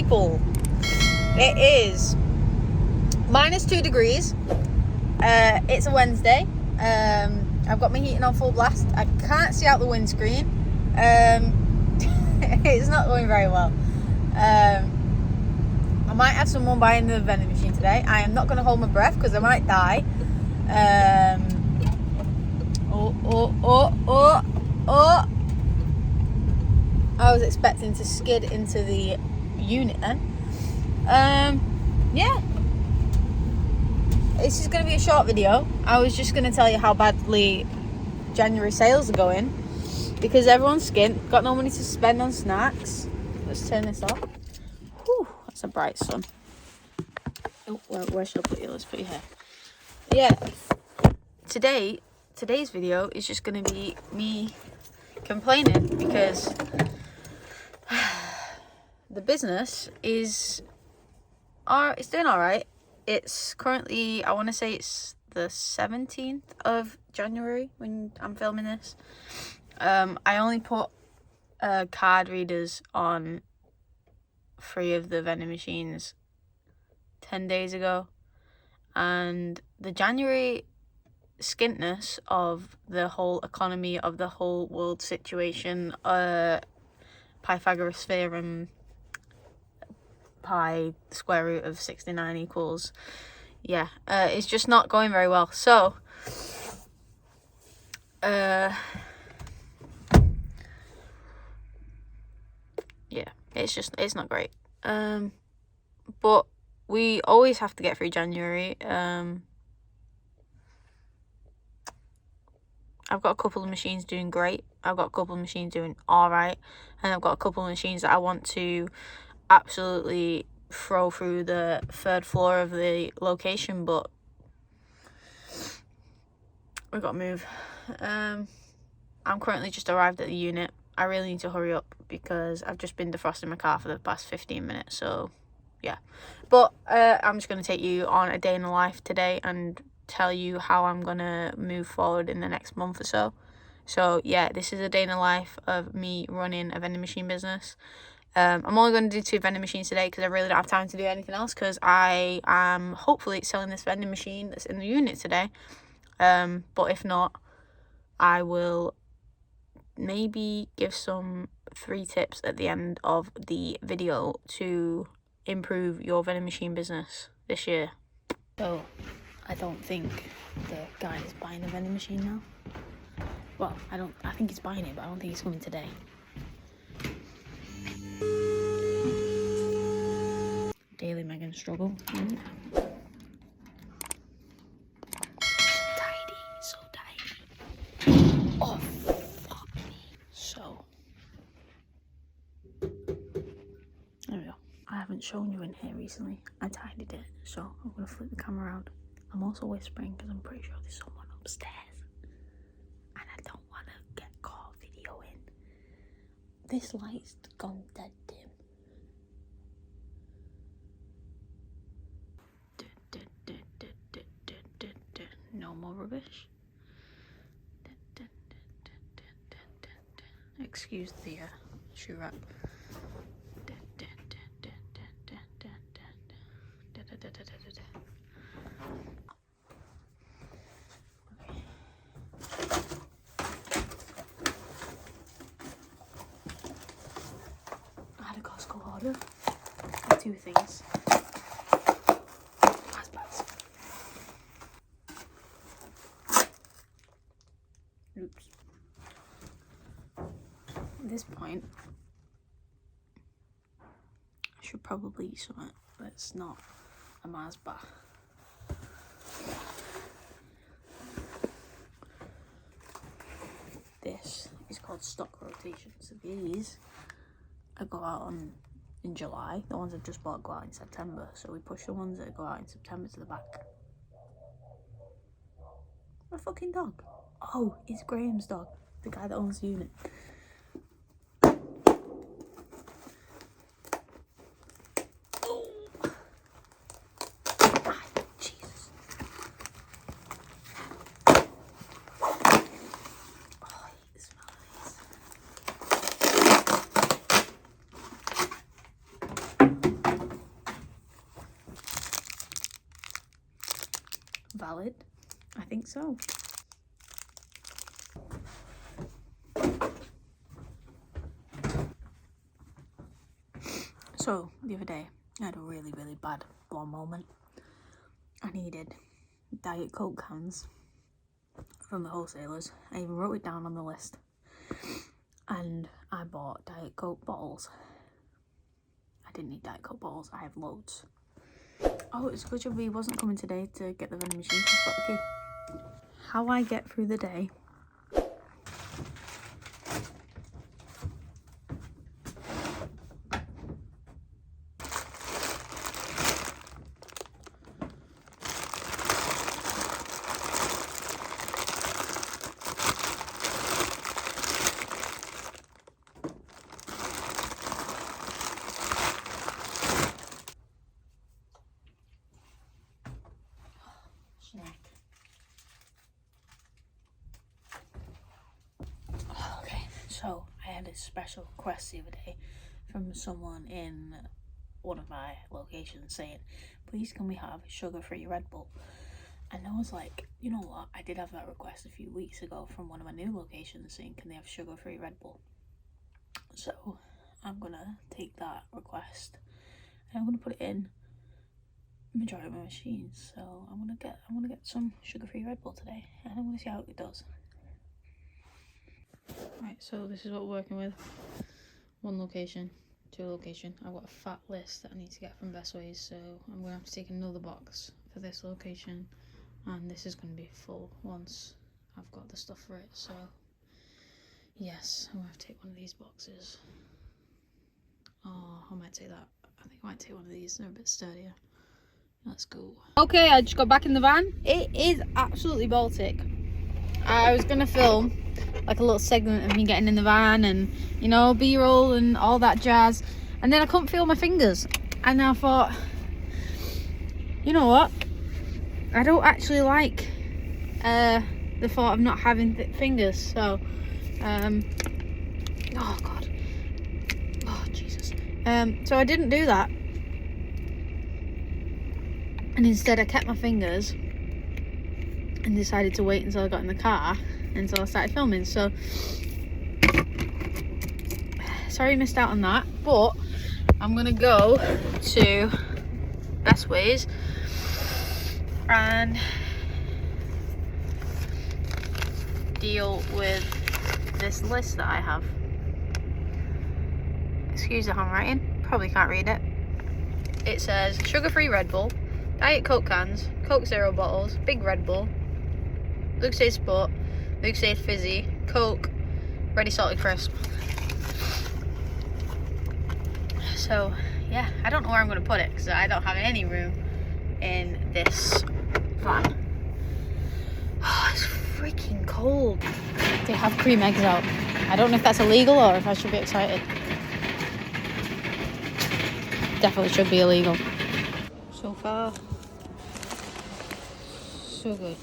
people. It is -2 degrees. It's a Wednesday. I've got my heating on full blast. I can't see out the windscreen. It's not going very well. I might have someone buying the vending machine today. I am not going to hold my breath because I might die. I was expecting to skid into the unit then. Yeah. This is going to be a short video. I was just going to tell you how badly January sales are going because everyone's skint, got no money to spend on snacks. Let's turn this off. Whew, that's a bright sun. Oh, where should I put you? Let's put you here. Yeah. Today's video is just going to be me complaining because the business is it's doing all right. It's currently, I want to say it's the 17th of January when I'm filming this. I only put card readers on 3 of the vending machines 10 days ago, and the January skintness of the whole economy, of the whole world situation, Pythagoras theorem, pi square root of 69 equals, yeah, it's just not going very well. So yeah, it's not great. But we always have to get through January. I've got a couple of machines doing great. I've got a couple of machines doing all right. And I've got a couple of machines that I want to absolutely throw through the 3rd floor of the location, but we've got to move. I'm currently just arrived at the unit. I really need to hurry up because I've just been defrosting my car for the past 15 minutes. So, yeah. But I'm just going to take you on a day in the life today and tell you how I'm going to move forward in the next month or so. So, yeah, this is a day in the life of me running a vending machine business. I'm only going to do 2 vending machines today because I really don't have time to do anything else because I am hopefully selling this vending machine that's in the unit today. But if not, I will maybe give some 3 tips at the end of the video to improve your vending machine business this year. So, I don't think the guy is buying a vending machine now. Well, I think he's buying it, but I don't think he's coming today. Daily Megan struggle. So tidy. Oh, fuck me. So, there we go. I haven't shown you in here recently. I tidied it, so I'm going to flip the camera around. I'm also whispering because I'm pretty sure there's someone upstairs. And I don't want to get caught videoing. This light's gone dead dim. No more rubbish. Excuse the shoe rack. I had a Costco order for 2 things. Oops. At this point, I should probably eat something that's not a Mars bar. This is called stock rotation. So these I go out in July. The ones I've just bought go out in September. So we push the ones that go out in September to the back. A fucking dog. Oh, it's Graham's dog, the guy that owns the unit. Oh. Ah, Jesus. Oh, I hate the smell of these. valid? I think so. So, the other day, I had a really, really bad blonde moment. I needed Diet Coke cans from the wholesalers. I even wrote it down on the list. And I bought Diet Coke bottles. I didn't need Diet Coke bottles, I have loads. Oh, it's good job he wasn't coming today to get the vending machine. He's got the key. How I get through the day. Okay, so I had a special request the other day from someone in one of my locations saying, please can we have sugar-free Red Bull? And I was like, you know what, I did have that request a few weeks ago from one of my new locations saying, can they have sugar-free Red Bull? So I'm gonna take that request and I'm gonna put it in majority of my machines. So I'm gonna get some sugar-free Red Bull today and I'm gonna see how it does. Right, so this is what we're working with. One location, two location. I've got a fat list that I need to get from Best Ways, so I'm going to have to take another box for this location. And this is going to be full once I've got the stuff for it, so yes, I'm going to have to take one of these boxes. Oh, I might take that. I think I might take one of these, they're a bit sturdier. Let's go. Okay, I just got back in the van. It is absolutely Baltic. I was going to film like a little segment of me getting in the van and, you know, B-roll and all that jazz, and then I couldn't feel my fingers, and I thought, you know what, I don't actually like the thought of not having fingers, so oh god, oh Jesus, so I didn't do that, and instead I kept my fingers and decided to wait until I got in the car until I started filming. So sorry you missed out on that, but I'm gonna go to Best Ways and deal with this list that I have. Excuse the handwriting, probably can't read it. It says sugar-free Red Bull, Diet Coke cans, Coke Zero bottles, Big Red Bull, Lucozade Sport, Lucozade Fizzy, Coke, Ready Salted Crisp. So yeah, I don't know where I'm going to put it because I don't have any room in this van. Oh, it's freaking cold. They have cream eggs out. I don't know if that's illegal or if I should be excited. Definitely should be illegal. So far, so good.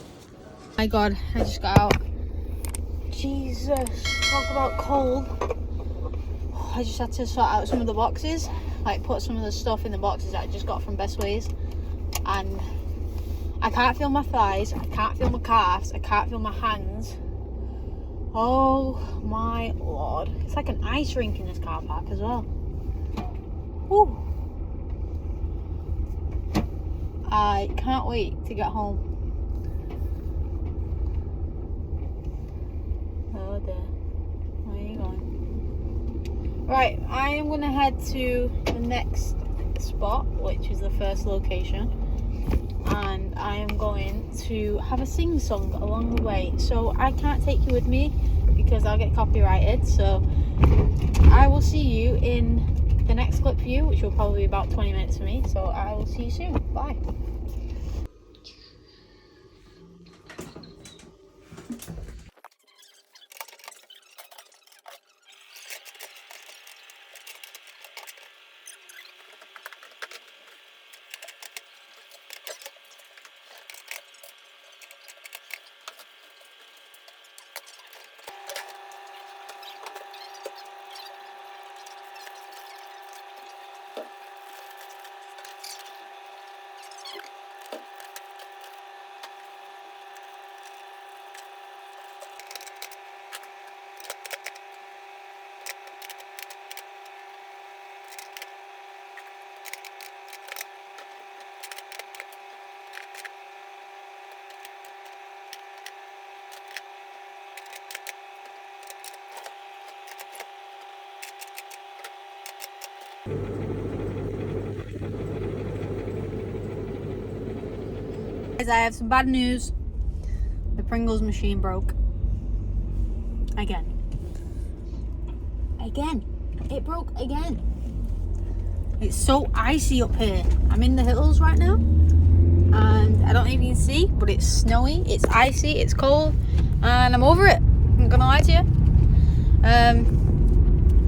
My god, I just got out. Jesus, talk about cold. I just had to sort out some of the boxes, like put some of the stuff in the boxes that I just got from Best Ways, and I can't feel my thighs, I can't feel my calves, I can't feel my hands. Oh my lord, it's like an ice rink in this car park as well. Woo. I can't wait to get home. Oh dear, where are you going? Right, I am going to head to the next spot, which is the first location, and I am going to have a sing-song along the way. So I can't take you with me because I'll get copyrighted, so I will see you in the next clip for you, which will probably be about 20 minutes for me. So I will see you soon. Bye. Guys, I have some bad news. The Pringles machine broke. Again. It broke again. It's so icy up here. I'm in the hills right now. And I don't know if you can see, but it's snowy, it's icy, it's cold. And I'm over it. I'm not gonna lie to you.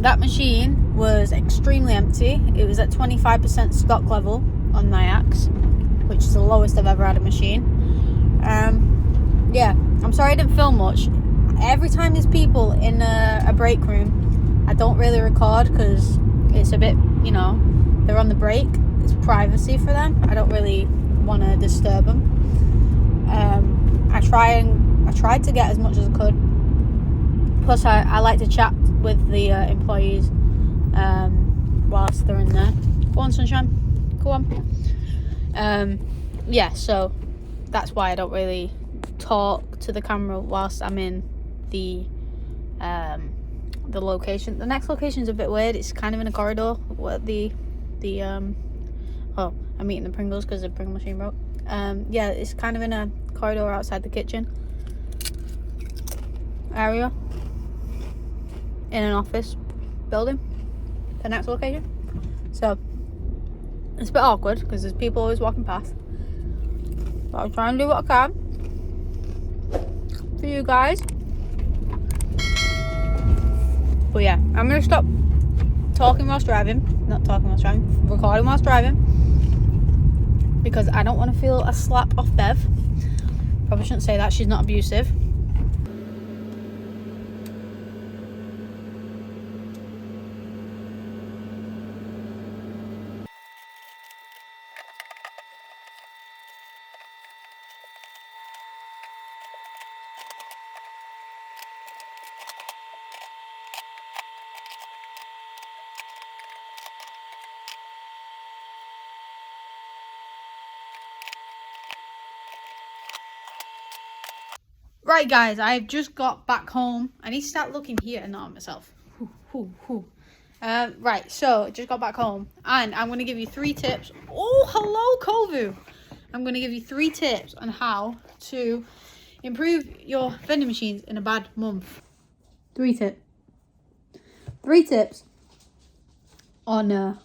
That machine was extremely empty. It was at 25% stock level on my axe, which is the lowest I've ever had a machine. Yeah, I'm sorry I didn't film much. Every time there's people in a break room, I don't really record because it's a bit, you know, they're on the break. It's privacy for them. I don't really want to disturb them. I tried to get as much as I could. Plus, I like to chat with the employees whilst they're in there. Go on, sunshine. Go on. Yeah, so that's why I don't really talk to the camera whilst I'm in the location. The next location is a bit weird. It's kind of in a corridor where I'm eating the Pringles because the Pringle machine broke. Yeah, it's kind of in a corridor outside the kitchen area in an office building, the next location. So it's a bit awkward because there's people always walking past, but I'll try and do what I can for you guys. But yeah, I'm gonna stop recording whilst driving, because I don't want to feel a slap off Bev. Probably shouldn't say that, she's not abusive. Right guys, I've just got back home. I need to start looking here and not at myself. Right, so just got back home and I'm going to give you 3 tips. Oh, hello Kovu. I'm going to give you 3 tips on how to improve your vending machines in a bad month. 3 tips on I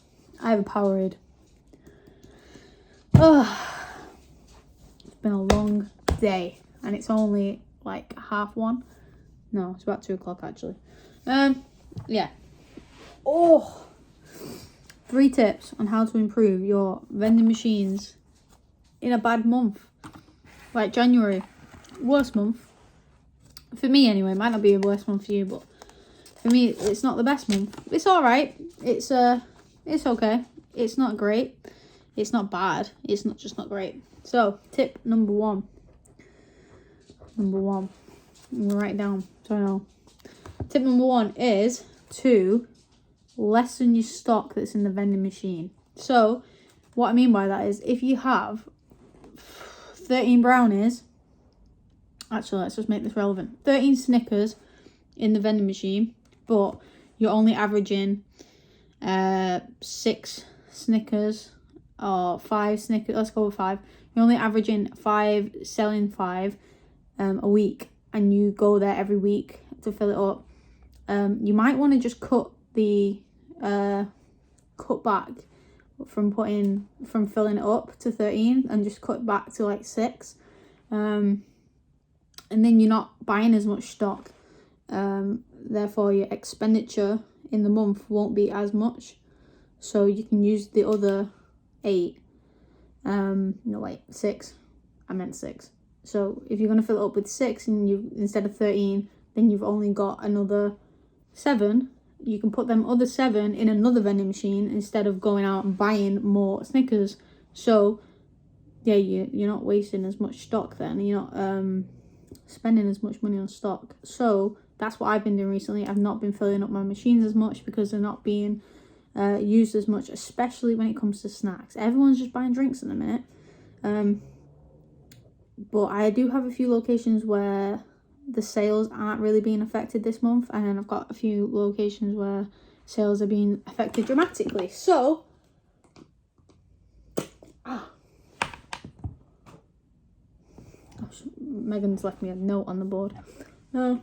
have a Powerade. It's been a long day and it's only like 1:30. No, it's about 2 o'clock actually. Yeah. 3 tips on how to improve your vending machines in a bad month. Like January, worst month. For me anyway, it might not be a worst month for you, but for me it's not the best month. It's alright. It's okay. It's not great. It's not bad. It's not just not great. So tip number one. I'm gonna write it down so I know. Tip number 1 is to lessen your stock that's in the vending machine. So what I mean by that is if you have 13 brownies, actually let's just make this relevant, 13 Snickers in the vending machine, but you're only averaging 6 Snickers or 5 Snickers, let's go with 5. You're only averaging 5, selling 5 a week, and you go there every week to fill it up. You might want to just cut back from filling it up to 13 and just cut back to like 6, and then you're not buying as much stock, therefore your expenditure in the month won't be as much, so you can use the other 8, like 6, I meant 6. So if you're going to fill it up with 6 and you instead of 13, then you've only got another 7. You can put them other 7 in another vending machine instead of going out and buying more Snickers. So yeah, you're not wasting as much stock then. You're not spending as much money on stock. So that's what I've been doing recently. I've not been filling up my machines as much because they're not being used as much, especially when it comes to snacks. Everyone's just buying drinks in a minute. But I do have a few locations where the sales aren't really being affected this month, and then I've got a few locations where sales are being affected dramatically. So, Megan's left me a note on the board. So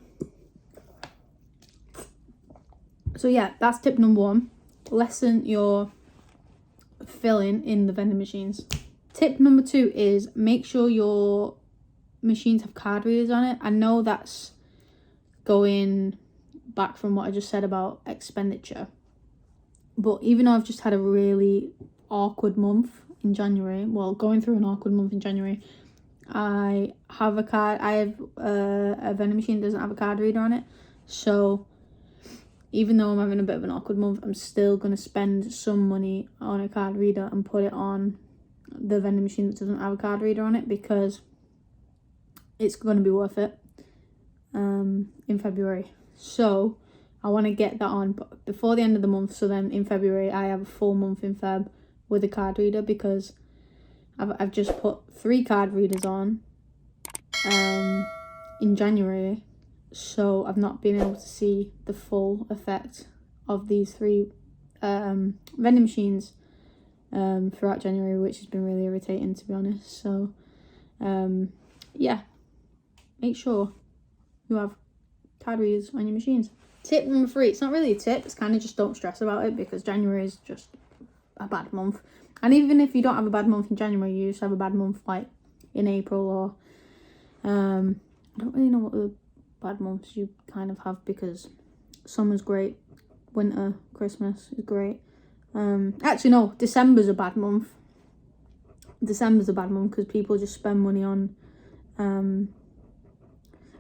yeah, that's tip number 1. Lessen your filling in the vending machines. Tip number 2 is make sure your machines have card readers on it. I know that's going back from what I just said about expenditure, but even though I've just had a really awkward month in January, well, going through an awkward month in January, I have a vending machine that doesn't have a card reader on it. So even though I'm having a bit of an awkward month, I'm still going to spend some money on a card reader and put it on the vending machine that doesn't have a card reader on it, because it's going to be worth it in February. So I want to get that on before the end of the month, so then in February I have a full month in Feb with a card reader, because I've just put 3 card readers on in January, so I've not been able to see the full effect of these 3 vending machines throughout January, which has been really irritating, to be honest. So yeah, make sure you have card readers on your machines. Tip number 3, it's not really a tip, it's kind of just don't stress about it, because January is just a bad month. And even if you don't have a bad month in January, you just have a bad month like in April, or I don't really know what the bad months you kind of have, because summer's great, winter, Christmas is great. Actually no, December's a bad month. December's a bad month because people just spend money on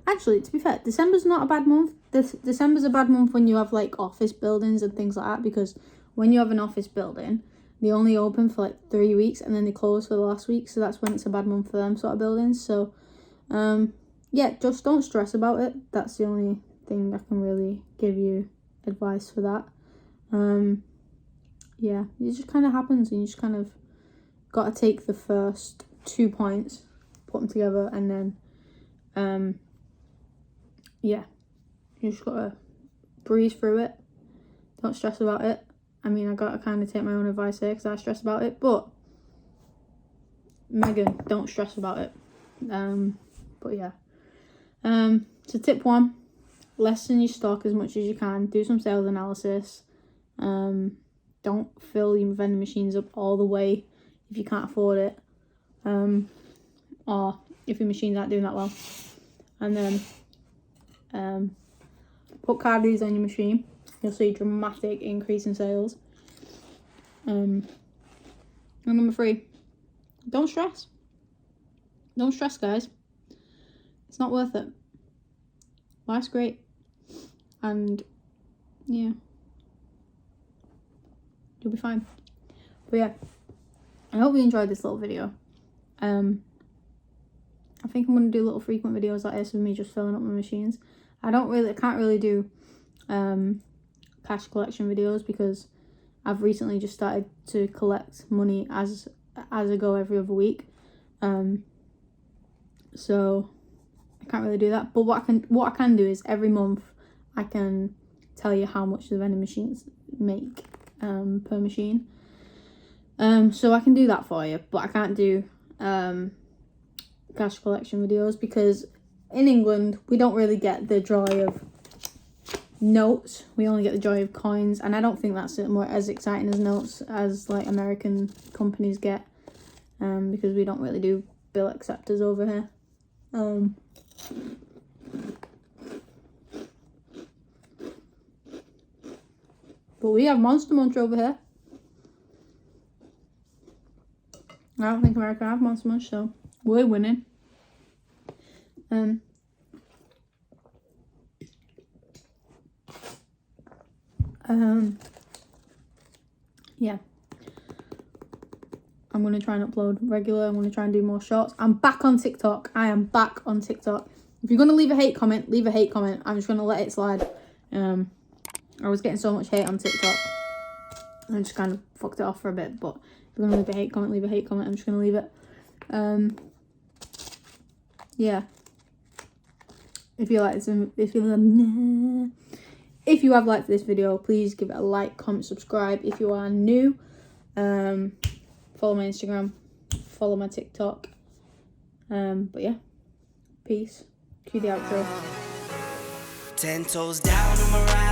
actually, to be fair, December's not a bad month. December's a bad month when you have like office buildings and things like that, because when you have an office building, they only open for like 3 weeks and then they close for the last week, so that's when it's a bad month for them sort of buildings. So yeah, just don't stress about it. That's the only thing I can really give you advice for that. Yeah, it just kind of happens, and you just kind of got to take the first 2 points, put them together, and then yeah, you just got to breeze through it. Don't stress about it. I mean, I got to kind of take my own advice here because I stress about it, but Megan, don't stress about it. But yeah. So tip 1, lessen your stock as much as you can. Do some sales analysis. Don't fill your vending machines up all the way if you can't afford it, or if your machines aren't doing that well. And then put card readers on your machine. You'll see a dramatic increase in sales. And number 3, don't stress. Don't stress, guys. It's not worth it. Life's great. And yeah, you'll be fine. But yeah, I hope you enjoyed this little video. I think I'm going to do little frequent videos like this with me just filling up my machines. I can't really do cash collection videos because I've recently just started to collect money as I go every other week. So I can't really do that. But what I can do is every month I can tell you how much the vending machines make per machine. So I can do that for you, but I can't do cash collection videos because in England we don't really get the joy of notes. We only get the joy of coins, and I don't think that's more as exciting as notes as like American companies get, because we don't really do bill acceptors over here. But we have Monster Munch over here. I don't think America have Monster Munch, so we're winning. Yeah. I'm going to try and upload regular. I'm going to try and do more shorts. I'm back on TikTok. I am back on TikTok. If you're going to leave a hate comment, leave a hate comment. I'm just going to let it slide. I was getting so much hate on TikTok. I just kind of fucked it off for a bit. But if you're going to leave a hate comment, leave a hate comment. I'm just going to leave it. Yeah. If you like some, if you if you have liked this video, please give it a like, comment, subscribe. If you are new, follow my Instagram, follow my TikTok. But yeah, peace. Cue the outro. 10 toes down on my right.